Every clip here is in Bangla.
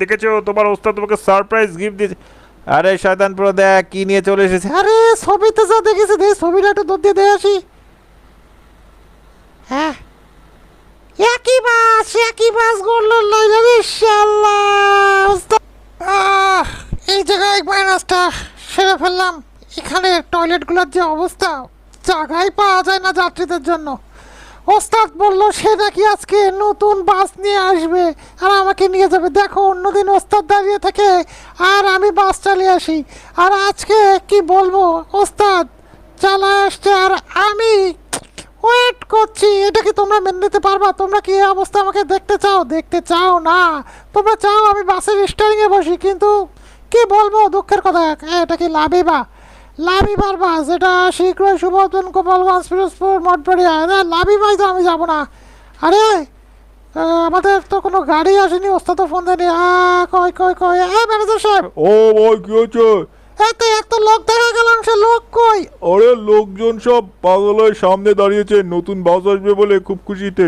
দেখেছো তোমার ওস্তাদ তোমাকে সারপ্রাইজ গিফট দিয়েছে। আরে শয়তান পুরো দেখ কি নিয়ে চলে এসেছে। আরে ছবিতে যা দেখেছি দে ছবিটা একটু দৌড় দিয়ে দিয়ে আসি। হ্যাঁ একই বাস গোল্ডেন লাইনের ইনশাআল্লাহ। এই জায়গায় মাইনাসটা সেরে ফেললাম। এখানে টয়লেটগুলোর যে অবস্থা, জায়গায় পাওয়া যায় না যাত্রীদের জন্য। ওস্তাদ বললো সে নাকি আজকে নতুন বাস নিয়ে আসবে আর আমাকে নিয়ে যাবে। দেখো অন্যদিন ওস্তাদ দাঁড়িয়ে থাকে আর আমি বাস চালিয়ে আসি, আর আজকে কি বলবো ওস্তাদ চালায় আসছে আর আমি ওয়েট করছি। এটা কি তোমরা মেনে নিতে পারবা? তোমরা কি এই অবস্থা আমাকে দেখতে চাও? দেখতে চাও না? তোমরা চাও আমি বাসের স্টিয়ারিংয়ে বসি, কিন্তু কি বলবো দুঃখের কথা, এটা কি লাভিবার বাস, এটা শীঘ্রই সুবর্ধন গোপালগঞ্জ পিরোজপুর মঠবাড়িয়া। লাভিবাই তো আমি যাবো না। আরে আমাদের তো কোনো গাড়ি আসেনি, ওস্তাদ তো ফোন দেয়নি। কই ম্যানেজার সাহেব। ও ভাই কি হচ্ছে? একটা লোক দেখা গেলাম, সে লোক কই? আরে লোকজন সব পাগল হয়ে সামনে দাঁড়িয়েছে, নতুন বাস আসবে বলে খুব খুশিতে।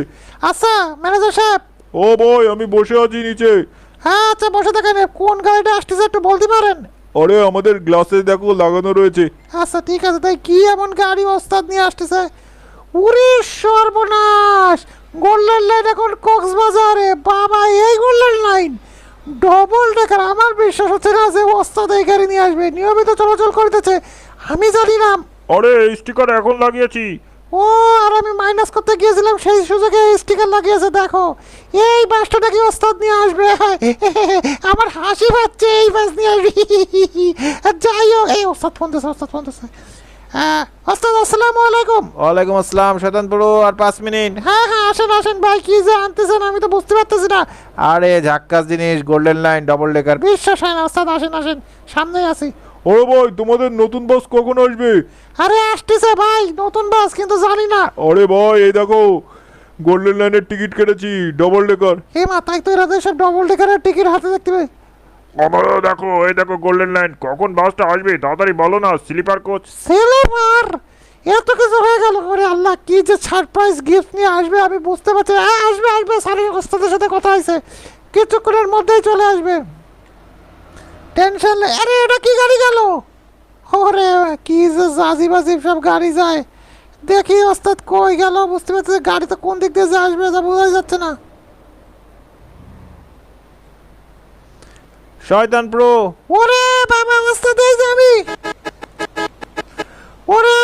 আচ্ছা ম্যানেজার সাহেব। ও ভাই আমি বসে আছি নিচে। হ্যাঁ আচ্ছা বসে থাকেন। কোন গাড়িটা আসতেছে একটু বলতে পারেন? আরে আমাদের গ্লাসে দেখো লাগানো রয়েছে। আচ্ছা ঠিক আছে, তাই কি এমন গাড়ি ওস্তাদ নিয়ে আসতেছে? উরি সর্বনাশ, গোল্ডেন লাইন এখন কক্সবাজারে। বাবা এই গোল্ডেন লাইন ডবল ডেকার! আমার বিশ্বাস হচ্ছে না যে ওস্তাদ এই গাড়ি নিয়ে আসবে। নিয়মিত চলাচল করতেছে, আমি জানি না। আরে স্টিকার এখন লাগিয়েছি। ও আর আমি মাইনাস করতে গিয়েছিলাম, সেই সুযোগে স্টিকার লাগিয়েছে। দেখো এই বাসটা নাকি ওস্তাদ নিয়ে আসবে। আমার হাসি পাচ্ছে, এই বাস নিয়ে আসবে। যাই হোক, এই ওস্তাদ ফোন দিচ্ছে। ওস্তাদ আসসালামু আলাইকুম। ওয়ালাইকুম আসসালাম শয়তান পুরো, আর 5 মিনিট। হ্যাঁ আসেন ভাই, কি যে আনতেছেন আমি তো বুঝতে পারতেছি না। আরে ঝাক্কাস জিনিস, গোল্ডেন লাইন ডবল ডেকার। বিশ্বাস হয় না ওস্তাদ, আসেন সামনেই আছি। ওরে ভাই তোমাদের নতুন বাস কখন আসবে? আরে আসতেছে ভাই নতুন বাস, কিন্তু জানি না। আরে ভাই এই দেখো গোল্ডেন লাইনের টিকিট কেটেছি, ডবল ডেকার। হে মা, তাই তো এরা সব ডবল ডেকারের টিকিট হাতে দেখতে পাই। আমারও দেখো, এই দেখো গোল্ডেন লাইন। কখন বাসটা আসবে তাড়াতাড়ি বলো না। Sleeper coach. সেলেবার এত কিছু হয়ে গেল। করে আল্লাহ, কি যে সারপ্রাইজ গিফট নিয়ে আসবে আমি বুঝতে পারছি। হ্যাঁ আসবে স্যারের ওস্তাদের সাথে কথা হয়েছে, কিছুক্ষণের মধ্যেই চলে আসবে। টেনশন। আরে এটা কি গাড়ি গেল? ওরে কি যে আজিব সব গাড়ি যায়। দেখি ওস্তাদ কই গেল, বুঝতে পারছি গাড়ি তো কোন দিক দিয়ে যে আসবে যা বোঝা যাচ্ছে না। শয়তান প্রো। ওরে বাবা ওস্তাদ এই যে আমি। ওরে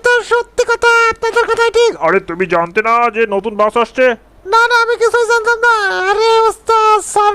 তো সত্যি কথা, আপনাদের কথাই ঠিক। আরে তুমি জানতে না যে নতুন বাস আসছে? না আমি কিছুই জানতাম না। আরে ওস্তাদ স্যার